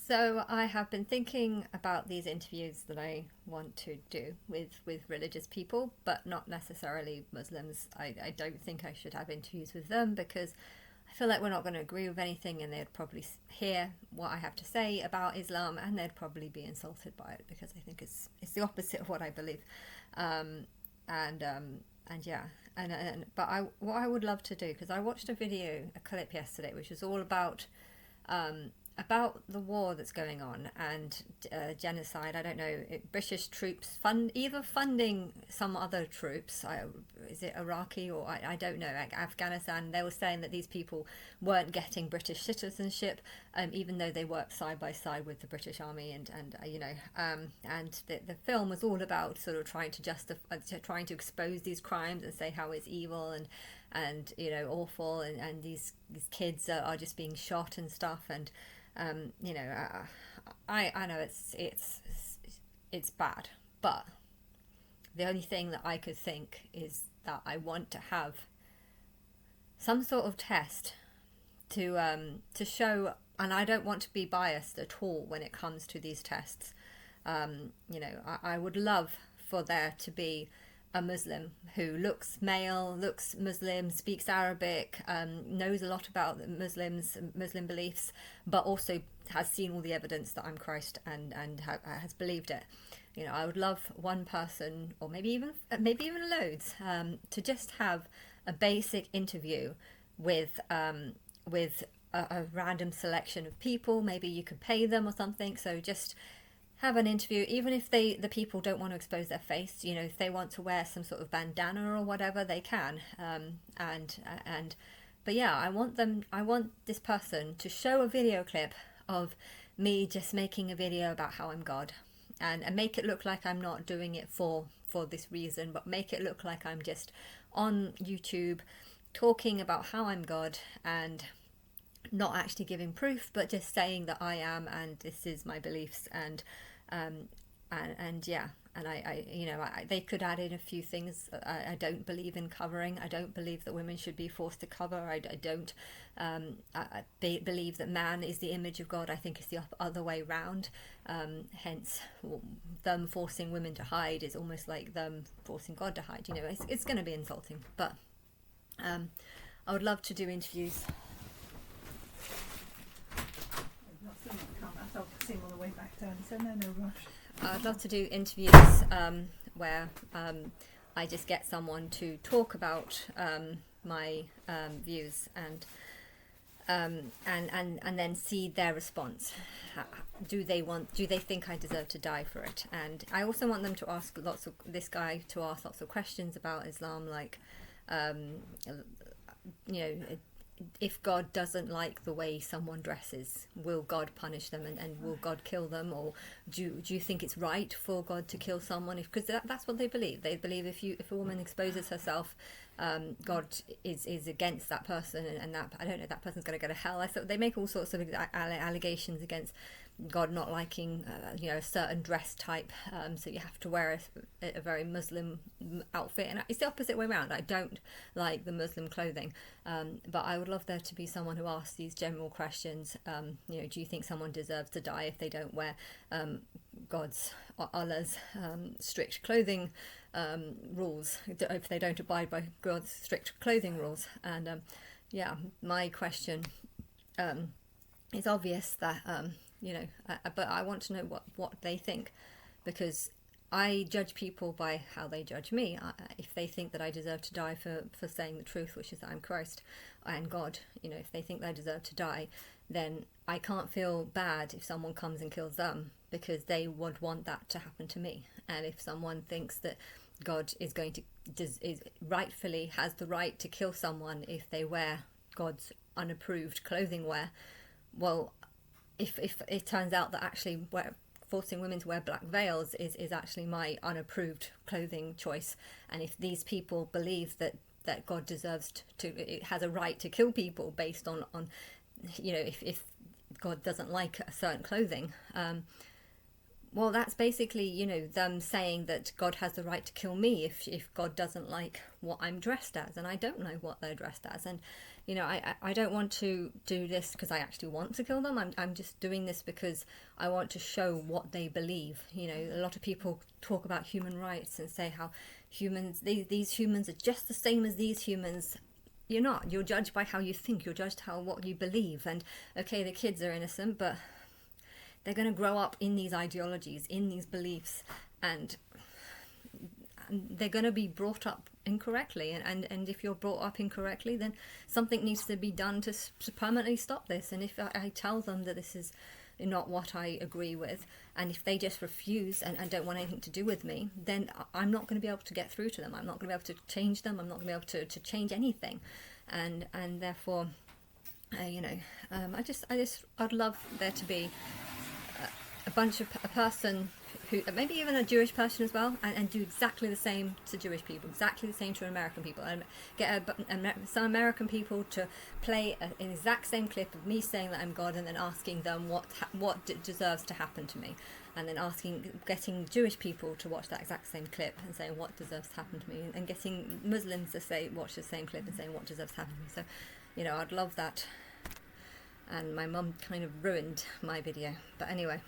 So I have been thinking about these interviews that I want to do with religious people, but not necessarily Muslims. I don't think I should have interviews with them because I feel like we're not going to agree with anything, and they'd probably hear what I have to say about Islam, and they'd probably be insulted by it because I think it's the opposite of what I believe. Um, and yeah, and but I what I would love to do, because I watched a clip yesterday, which was all um, about the war that's going on and genocide. I don't know, British troops either funding some other troops. Is it Iraqi or I don't know, like Afghanistan. They were saying that these people weren't getting British citizenship, even though they worked side by side with the British Army, and the film was all about sort of trying to justify, trying to expose these crimes and say how it's evil and awful, and these kids are just being shot and stuff, and um, you know uh, I know it's bad, but the only thing that I could think is that I want to have some sort of test to show, and I don't want to be biased at all when it comes to these tests. I would love for there to be a Muslim who looks male, looks Muslim, speaks Arabic, knows a lot about the Muslim beliefs, but also has seen all the evidence that I'm Christ, and has believed it. I would love one person, or maybe even loads, to just have a basic interview with a random selection of people. Maybe you could pay them or something. So just have an interview, even if the people don't want to expose their face. If they want to wear some sort of bandana or whatever, they can. But yeah, I want this person to show a video clip of me just making a video about how I'm God, and make it look like I'm not doing it for this reason, but make it look like I'm just on YouTube talking about how I'm God, and not actually giving proof, but just saying that I am, and this is my beliefs, um, and yeah, and they could add in a few things. I don't believe in covering. I don't believe that women should be forced to cover. I don't believe that man is the image of God. I think it's the other way round. Hence, them forcing women to hide is almost like them forcing God to hide. It's going to be insulting, but I would love to do interviews. I'll see him on the way back down, so no rush. I'd love to do interviews where I just get someone to talk about my views, and then see their response. Do they think I deserve to die for it? And I also want them to ask this guy to ask lots of questions about Islam, like you know if God doesn't like the way someone dresses, will God punish them, and will God kill them? Or do you think it's right for God to kill someone? Because that's what they believe. They believe if a woman exposes herself, God is against that person, and that, I don't know, that person's going to go to hell. So they make all sorts of allegations against God not liking a certain dress type, so you have to wear a very Muslim outfit, and it's the opposite way around. I don't like the Muslim clothing, but I would love there to be someone who asks these general questions. Do you think someone deserves to die if they don't wear Allah's strict clothing rules, if they don't abide by God's strict clothing rules? And my question is obvious, that but I want to know what they think, because I judge people by how they judge me. If they think that I deserve to die for saying the truth, which is that I'm Christ and God, if they think that I deserve to die, then I can't feel bad if someone comes and kills them, because they would want that to happen to me. And if someone thinks that God is rightfully has the right to kill someone if they wear God's unapproved clothing wear, well, if it turns out that actually forcing women to wear black veils is actually my unapproved clothing choice, and if these people believe that God deserves it has a right to kill people based on if God doesn't like a certain clothing, well, that's basically them saying that God has the right to kill me if God doesn't like what I'm dressed as, and I don't know what they're dressed as. And you know, I don't want to do this because I actually want to kill them. I'm just doing this because I want to show what they believe. You know, a lot of people talk about human rights and say how these humans are just the same as these humans. You're not. You're judged by how you think. You're judged how what you believe. And okay, the kids are innocent, but they're going to grow up in these ideologies, in these beliefs, and they're going to be brought up incorrectly. And if you're brought up incorrectly, then something needs to be done to permanently stop this. And if I tell them that this is not what I agree with, and if they just refuse and don't want anything to do with me, then I'm not going to be able to get through to them. I'm not going to be able to change them. I'm not going to be able to change anything. And therefore, I'd love there to be a person who, maybe even a Jewish person as well, and do exactly the same to Jewish people, exactly the same to American people, and get some American people to play an exact same clip of me saying that I'm God, and then asking them what deserves to happen to me, and then getting Jewish people to watch that exact same clip and saying what deserves to happen to me, and getting Muslims to watch the same clip and saying what deserves to happen to me. So, you know, I'd love that. And my mum kind of ruined my video, but anyway.